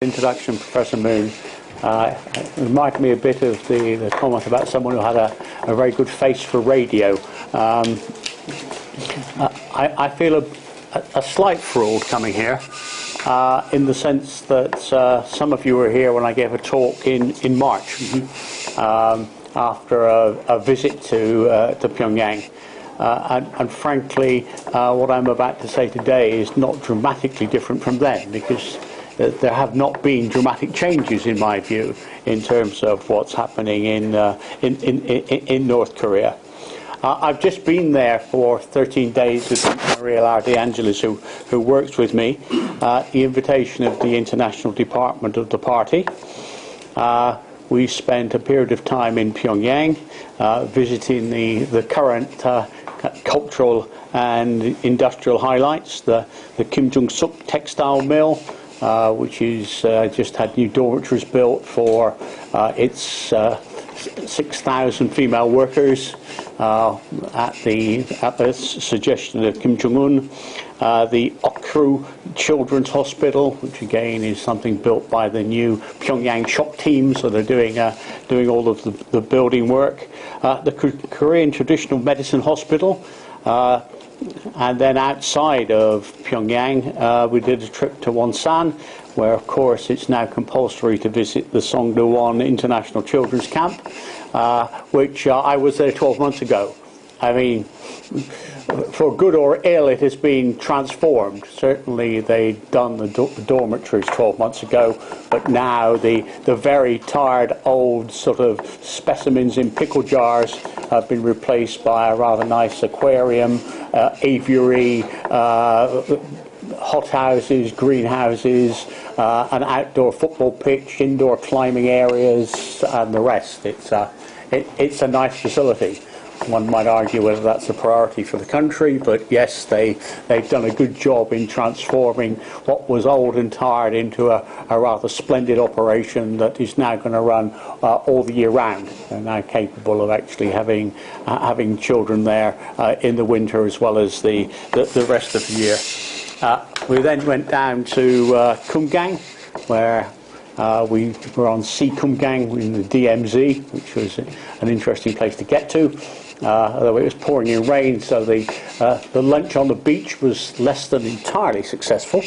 Introduction, Professor Moon. It reminded me a bit of the comment about someone who had a very good face for radio. I feel a slight fraud coming here, in the sense that some of you were here when I gave a talk in March, after a visit to Pyongyang. And frankly, what I'm about to say today is not dramatically different from then, because there have not been dramatic changes, in my view, in terms of what's happening in North Korea. I've just been there for 13 days with Maria De Angelis, who works with me, at the invitation of the International Department of the Party. We spent a period of time in Pyongyang, visiting the current cultural and industrial highlights, the Kim Jong-suk textile mill, which is just had new dormitories built for its 6,000 female workers at the suggestion of Kim Jong-un. The Okru Children's Hospital, which again is something built by the new Pyongyang shop teams that are doing all of the building work. The Korean Traditional Medicine Hospital. And then outside of Pyongyang, we did a trip to Wonsan, where of course it's now compulsory to visit the Songdo-won International Children's Camp, which I was there 12 months ago. I mean, for good or ill, it has been transformed. Certainly they'd done the dormitories 12 months ago, but now the very tired old sort of specimens in pickle jars have been replaced by a rather nice aquarium, aviary, hothouses, greenhouses, an outdoor football pitch, indoor climbing areas, and the rest. It's a nice facility. One might argue whether that's a priority for the country, but yes, they've done a good job in transforming what was old and tired into a rather splendid operation that is now going to run all the year round. They're now capable of actually having children there in the winter as well as the rest of the year. We then went down to Kumgang, where we were on Sea Kumgang in the DMZ, which was an interesting place to get to. Although it was pouring in rain, so the lunch on the beach was less than entirely successful.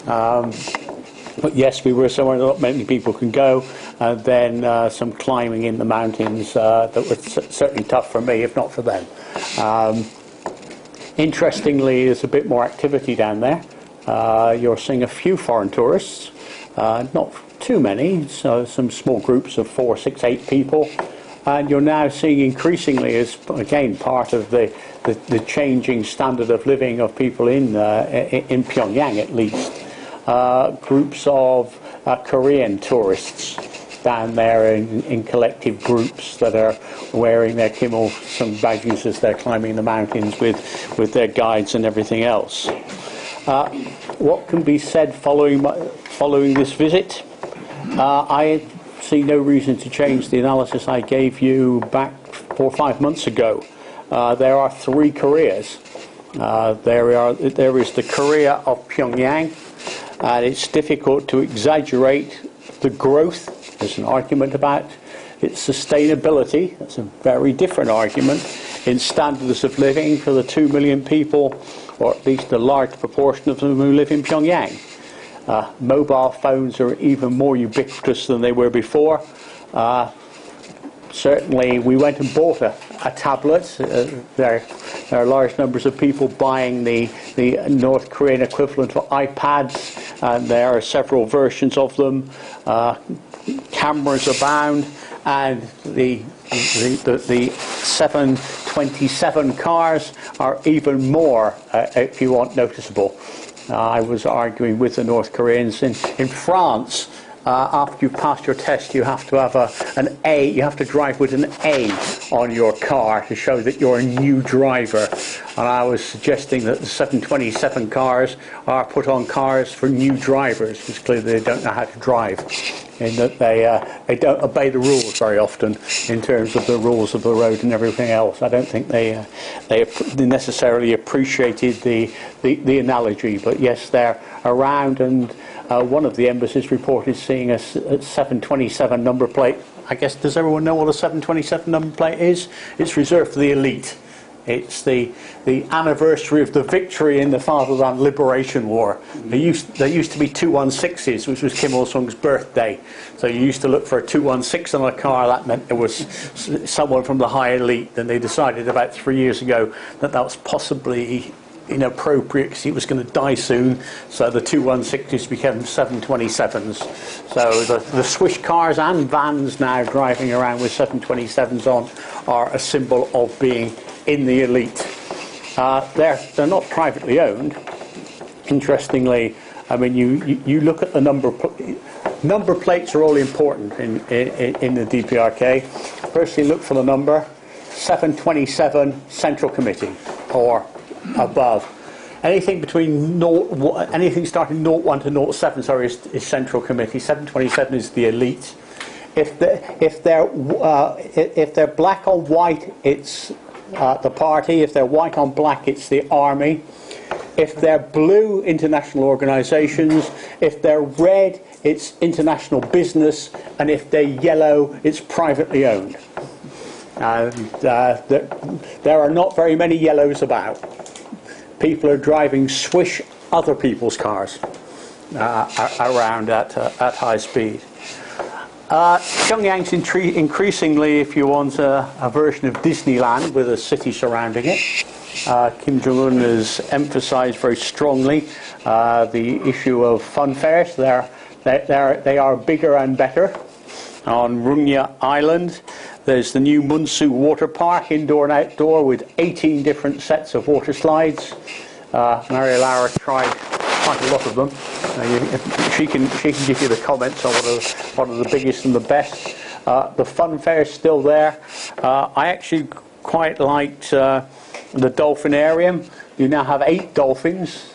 But yes, we were somewhere that not many people can go. And then some climbing in the mountains that was certainly tough for me, if not for them. Interestingly, there's a bit more activity down there. You're seeing a few foreign tourists, not too many, so some small groups of 4, 6, 8 people. And you're now seeing increasingly, as again part of the changing standard of living of people in Pyongyang at least, groups of Korean tourists down there in collective groups that are wearing their Kim Il-sung badges as they're climbing the mountains with their guides and everything else. What can be said following this visit? I see no reason to change the analysis I gave you back 4 or 5 months ago. There are 3 Koreas. There is the Korea of Pyongyang, and it's difficult to exaggerate the growth. There's an argument about its sustainability. That's a very different argument in standards of living for the 2 million people, or at least a large proportion of them who live in Pyongyang. Mobile phones are even more ubiquitous than they were before. Certainly, we went and bought a tablet. There are large numbers of people buying the North Korean equivalent of iPads, and there are several versions of them. Cameras abound, and the 727 cars are even more, if you want, noticeable. I was arguing with the North Koreans in France. After you've passed your test, you have to have an A. You have to drive with an A on your car to show that you're a new driver. And I was suggesting that the 727 cars are put on cars for new drivers, because clearly they don't know how to drive, in that they don't obey the rules very often in terms of the rules of the road and everything else. I don't think they necessarily appreciated the analogy, but yes, they're around, and one of the embassies reported seeing a 727 number plate. I guess, does everyone know what a 727 number plate is? It's reserved for the elite. It's the anniversary of the victory in the Fatherland Liberation War. There used to be 216s, which was Kim Il-sung's birthday. So you used to look for a 216 on a car. That meant there was someone from the high elite. Then they decided about 3 years ago that was possibly inappropriate because he was going to die soon. So the 216s became 727s. So the Swiss cars and vans now driving around with 727s on are a symbol of being in the elite. They're not privately owned. Interestingly, I mean, you look at the number plates are all important in the DPRK. Firstly, look for the number 727 Central Committee or above. Anything between anything starting 01 to 07, sorry, is Central Committee. 727 is the elite. If they're black on white, it's the party. If they're white on black, it's the army. If they're blue, international organisations. If they're red, it's international business. And if they're yellow, it's privately owned. There are not very many yellows about. People are driving swish other people's cars around at high speed. Pyongyang's increasingly, if you want, a version of Disneyland with a city surrounding it. Kim Jong-un has emphasised very strongly the issue of fun fairs. They are bigger and better. On Rungya Island, there's the new Munsu water park, indoor and outdoor, with 18 different sets of water slides. Mary Lara tried quite a lot of them. She can give you the comments on what are the biggest and the best. The fun fair is still there. I actually quite liked the dolphinarium. You now have 8 dolphins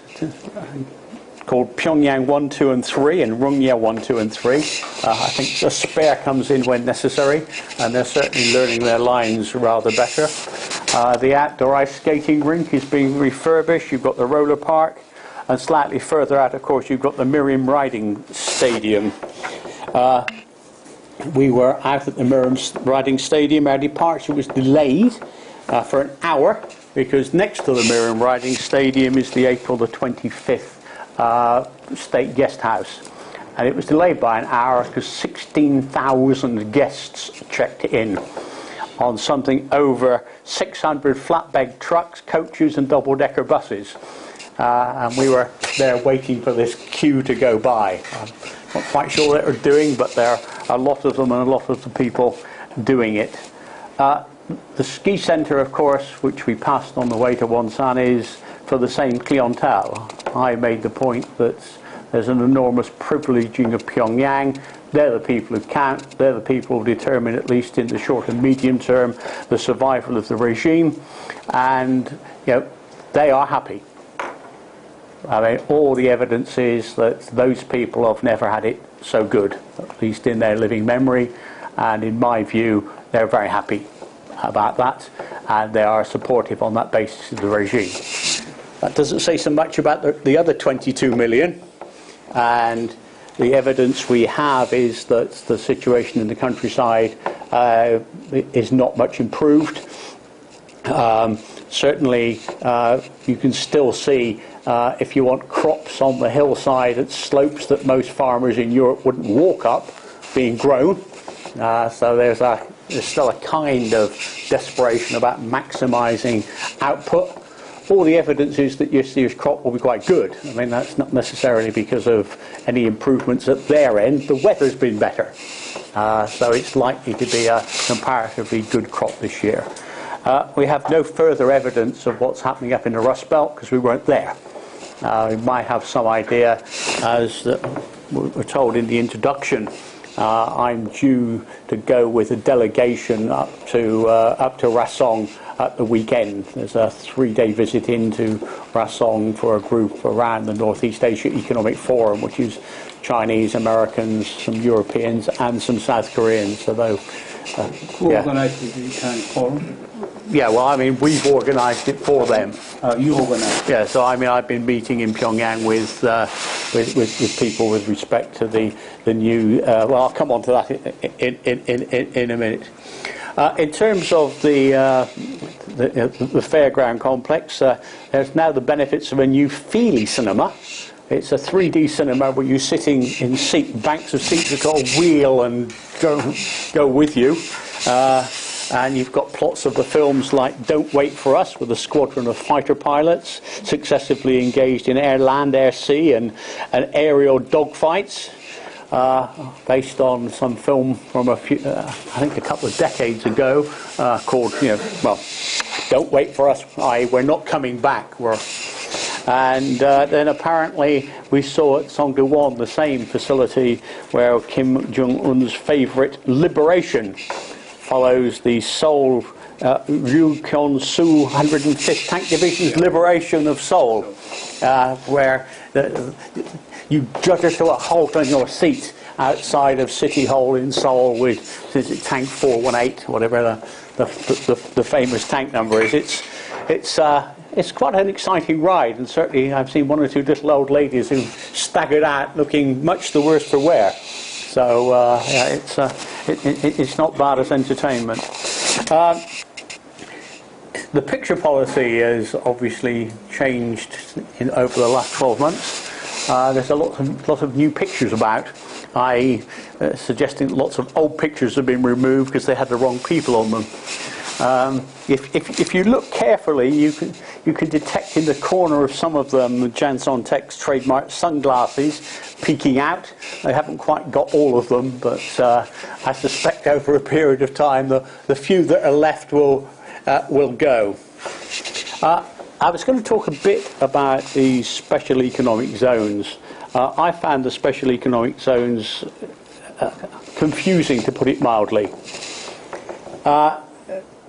called Pyongyang 1, 2 and 3 and Rungya 1, 2 and 3. I think a spare comes in when necessary, and they're certainly learning their lines rather better. The outdoor ice skating rink is being refurbished. You've got the roller park, and slightly further out, of course, you've got the Miriam Riding Stadium. We were out at the Miriam Riding Stadium. Our departure was delayed for an hour because next to the Miriam Riding Stadium is the April the 25th State Guest House, and it was delayed by an hour because 16,000 guests checked in on something over 600 flatbed trucks, coaches and double-decker buses, and we were there waiting for this queue to go by. I'm not quite sure what they're doing, but there are a lot of them and a lot of the people doing it. The ski centre, of course, which we passed on the way to Wonsan, is for the same clientele. I made the point that there's an enormous privileging of Pyongyang. They're the people who count. They're the people who determine, at least in the short and medium term, the survival of the regime. And they are happy. I mean, all the evidence is that those people have never had it so good, at least in their living memory. And in my view, they're very happy about that, and they are supportive on that basis of the regime. That doesn't say so much about the other 22 million, and the evidence we have is that the situation in the countryside is not much improved. Certainly, you can still see, if you want crops on the hillside at slopes that most farmers in Europe wouldn't walk up, being grown. So there's still a kind of desperation about maximising output. All the evidence is that this year's crop will be quite good. I mean, that's not necessarily because of any improvements at their end. The weather's been better. So it's likely to be a comparatively good crop this year. We have no further evidence of what's happening up in the Rust Belt because we weren't there. We might have some idea, as we're told in the introduction. I'm due to go with a delegation up to Rasong at the weekend. There's a 3-day visit into Rasong for a group around the Northeast Asia Economic Forum, which is Chinese, Americans, some Europeans and some South Koreans. So who organized the kind of forum? Yeah, well, I mean, we've organised it for them. You organise? Yeah, so I mean, I've been meeting in Pyongyang with people with respect to the new. Well, I'll come on to that in a minute. In terms of the fairground complex, there's now the benefits of a new Feely cinema. It's a 3D cinema where you're sitting in banks of seats that all wheel and go with you. And you've got plots of the films like Don't Wait for Us, with a squadron of fighter pilots successively engaged in air, land, air, sea, and aerial dogfights, based on some film from I think a couple of decades ago, called, Don't Wait for Us, We're Not Coming Back. And then apparently we saw at Songdo-won the same facility where Kim Jong-un's favourite Liberation follows the Seoul Ryukyong-su 105th Tank Division's liberation of Seoul, where you judder to a halt on your seat outside of City Hall in Seoul with Tank 418, whatever the famous tank number is. It's quite an exciting ride, and certainly I've seen one or two little old ladies who staggered out looking much the worse for wear. So it's not bad as entertainment. The picture policy has obviously changed over the last 12 months. There's a lot of new pictures about, suggesting that lots of old pictures have been removed because they had the wrong people on them. If you look carefully, you can detect in the corner of some of them Janson Tech's trademark sunglasses peeking out. They haven't quite got all of them, but I suspect over a period of time the few that are left will go. I was going to talk a bit about the special economic zones. I found the special economic zones confusing, to put it mildly.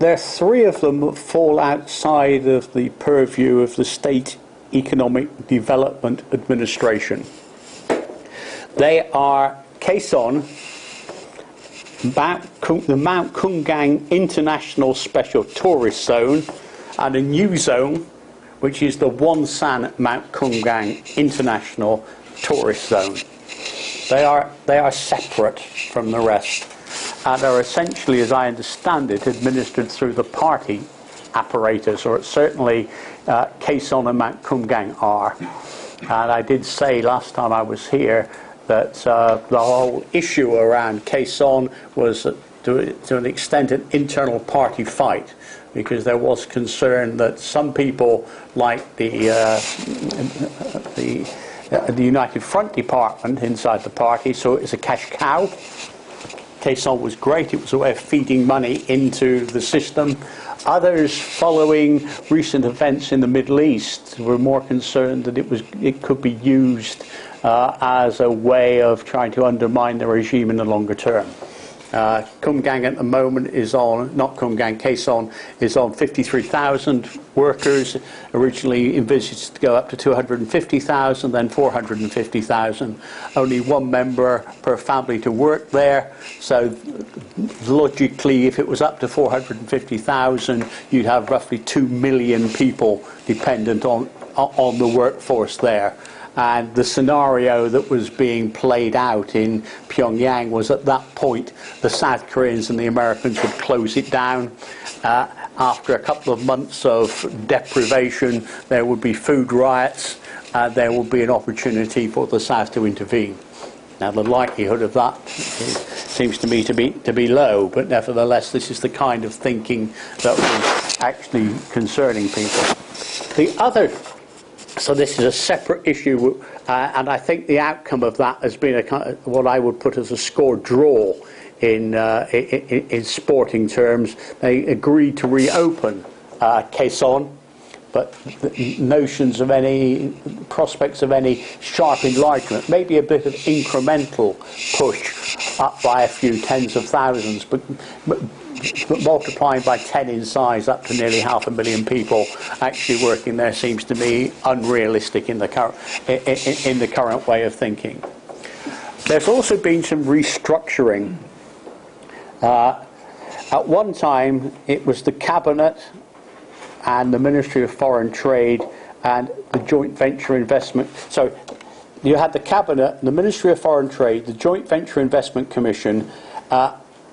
There are three of them that fall outside of the purview of the State Economic Development Administration. They are Kaesong, the Mount Kumgang International Special Tourist Zone, and a new zone, which is the Wonsan Mount Kumgang International Tourist Zone. They are separate from the rest, and are essentially, as I understand it, administered through the party apparatus, or certainly Kaesong and Mount Kumgang are. And I did say last time I was here that the whole issue around Kaesong was, to an extent, an internal party fight, because there was concern that some people, like the United Front department inside the party, saw it as a cash cow. Kaesong was great, it was a way of feeding money into the system. Others, following recent events in the Middle East, were more concerned that it could be used as a way of trying to undermine the regime in the longer term. Kumgang at the moment is on, not Kumgang, Kaesong is on 53,000 workers, originally envisaged to go up to 250,000, then 450,000. Only one member per family to work there, so logically if it was up to 450,000, you'd have roughly 2 million people dependent on the workforce there. And the scenario that was being played out in Pyongyang was, at that point, the South Koreans and the Americans would close it down. After a couple of months of deprivation, there would be food riots, and there would be an opportunity for the South to intervene. Now, the likelihood of that seems to me to be low, but nevertheless, this is the kind of thinking that was actually concerning people. So this is a separate issue, and I think the outcome of that has been what I would put as a score draw in sporting terms. They agreed to reopen Kaesong, but the notions of any prospects of any sharp enlargement, maybe a bit of incremental push up by a few tens of thousands, but multiplying by 10 in size up to nearly 500,000 people actually working there seems to me unrealistic in the current way of thinking. There's also been some restructuring, At one time, it was the Cabinet and the Ministry of Foreign Trade and the Joint Venture Investment. So you had the Cabinet, the Ministry of Foreign Trade, the Joint Venture Investment Commission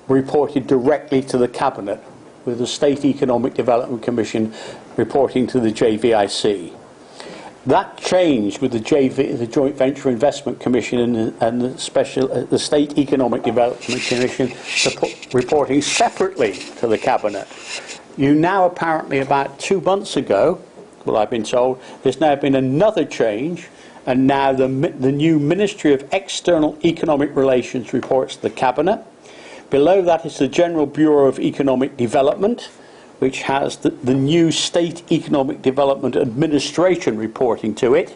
reported directly to the Cabinet, with the State Economic Development Commission reporting to the JVIC. That changed with the Joint Venture Investment Commission and the State Economic Development Commission reporting separately to the Cabinet. You now, apparently about 2 months ago, well, I've been told, there's now been another change, and now the new Ministry of External Economic Relations reports to the Cabinet. Below that is the General Bureau of Economic Development, which has the new State Economic Development Administration reporting to it,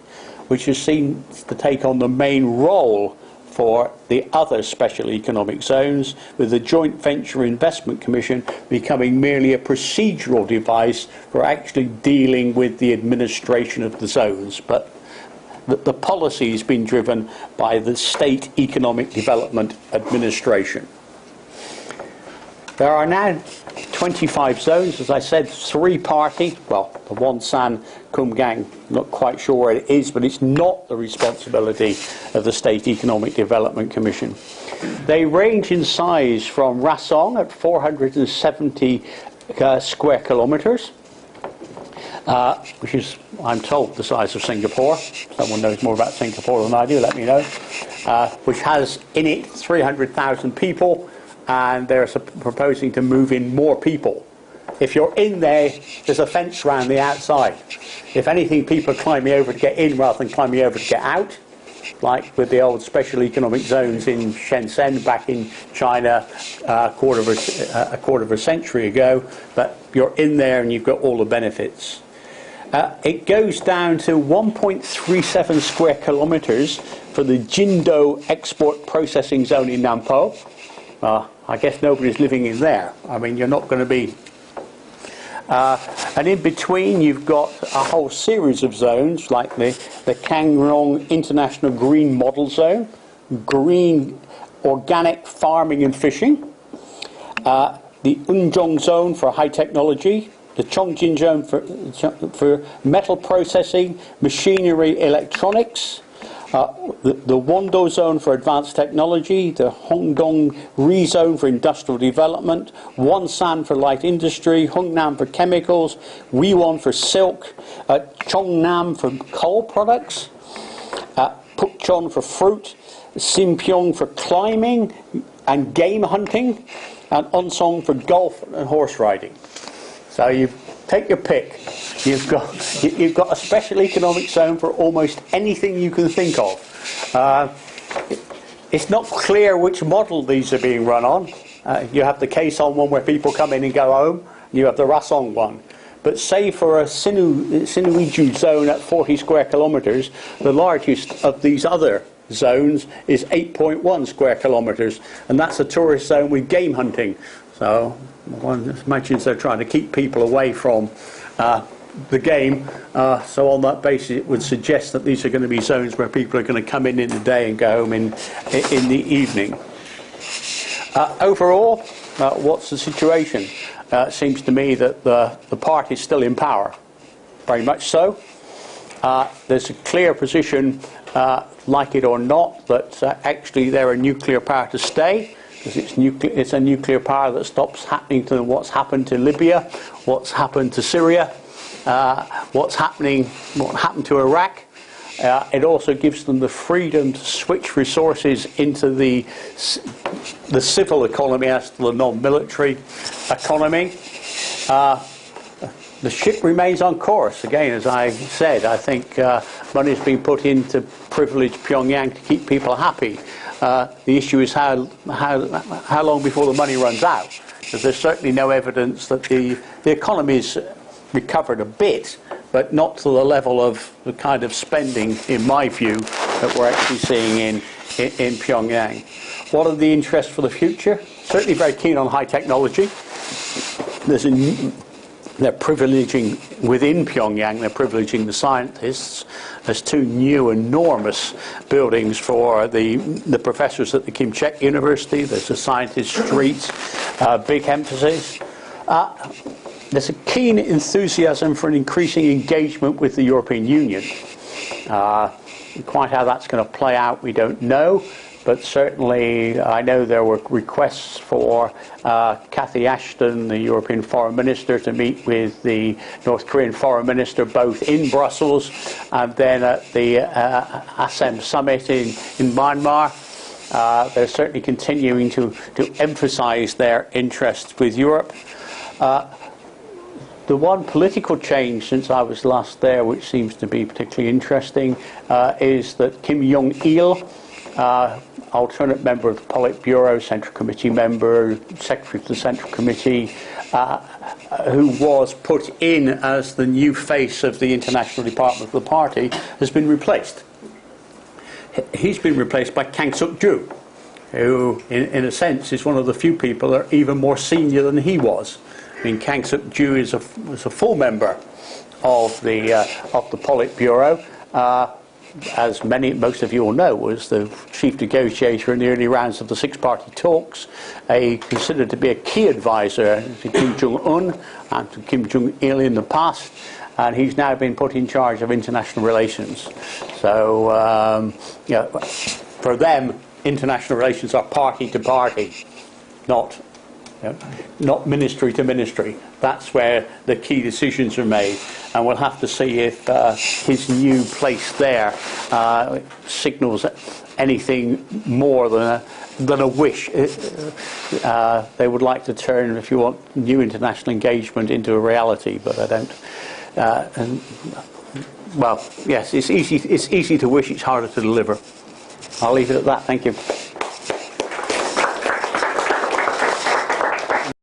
which is seen to take on the main role for the other special economic zones, with the Joint Venture Investment Commission becoming merely a procedural device for actually dealing with the administration of the zones. But the policy has been driven by the State Economic Development Administration. There are now 25 zones, as I said, 3-party. Well, the Wonsan Kumgang, not quite sure where it is, but it's not the responsibility of the State Economic Development Commission. They range in size from Rasong at 470 square kilometres, which is, I'm told, the size of Singapore. Someone knows more about Singapore than I do, let me know. Which has in it 300,000 people. And they're proposing to move in more people. If you're in there, there's a fence around the outside. If anything, people are climbing over to get in rather than climbing over to get out, like with the old special economic zones in Shenzhen back in China a quarter of a century ago. But you're in there and you've got all the benefits. It goes down to 1.37 square kilometres for the Jindo Export Processing Zone in Nampo. I guess nobody's living in there. I mean, you're not going to be. And in between, you've got a whole series of zones, like the Kangrong International Green Model Zone, green organic farming and fishing, the Unjong Zone for high technology, the Chongjin Zone for metal processing, machinery, electronics, the Wando Zone for advanced technology, the Hongdong Ri Zone for industrial development, Wonsan for light industry, Hungnam for chemicals, Wiwon for silk, Chongnam for coal products, Pukchon for fruit, Simpyong for climbing and game hunting, and Onsong for golf and horse riding. So you take your pick. You've got a special economic zone for almost anything you can think of. It's not clear which model these are being run on. You have the Kaesong one where people come in and go home, and you have the Rasong one. But say for a Sinuiju zone at 40 square kilometres, the largest of these other zones is 8.1 square kilometres, and that's a tourist zone with game hunting. So one imagines they're trying to keep people away from the game. So on that basis, it would suggest that these are going to be zones where people are going to come in the day and go home in the evening. Overall, what's the situation? It seems to me that the party is still in power, very much so. There's a clear position, like it or not, that actually they're a nuclear power to stay. It's a nuclear power that stops happening to what's happened to Libya, what's happened to Syria, what happened to Iraq. It also gives them the freedom to switch resources into the civil economy as to the non-military economy. The ship remains on course. Again, as I said, I think money's been put into privilege Pyongyang to keep people happy. The issue is how long before the money runs out, because there's certainly no evidence that the economy's recovered a bit, but not to the level of the kind of spending, in my view, that we're actually seeing in Pyongyang. What are the interests for the future? Certainly very keen on high technology. There's they're privileging, within Pyongyang, they're privileging the scientists. There's 2 new enormous buildings for the professors at the Kim Chek University. There's a scientist street, big emphasis. There's a keen enthusiasm for an increasing engagement with the European Union. Quite how that's going to play out, we don't know. But certainly, I know there were requests for Cathy Ashton, the European Foreign Minister, to meet with the North Korean Foreign Minister, both in Brussels and then at the ASEM summit in Myanmar. They're certainly continuing to emphasise their interests with Europe. The one political change since I was last there, which seems to be particularly interesting, is that Kim Jong-il, alternate member of the Politburo, Central Committee member, Secretary of the Central Committee, who was put in as the new face of the international department of the party, has been replaced. He's been replaced by Kang Suk-ju, who, in a sense, is one of the few people that are even more senior than he was. I mean, Kang Suk-ju was a full member of the Politburo. As most of you all know, was the chief negotiator in the early rounds of the 6-party talks, considered to be a key advisor to Kim Jong-un and to Kim Jong-il in the past, and he's now been put in charge of international relations. So, for them, international relations are party to party, not ministry to ministry. That's where the key decisions are made, and we'll have to see if his new place there signals anything more than a wish. They would like to turn, if you want, new international engagement into a reality, but I don't. Well, yes, it's easy to wish, it's harder to deliver. I'll leave it at that. Thank you.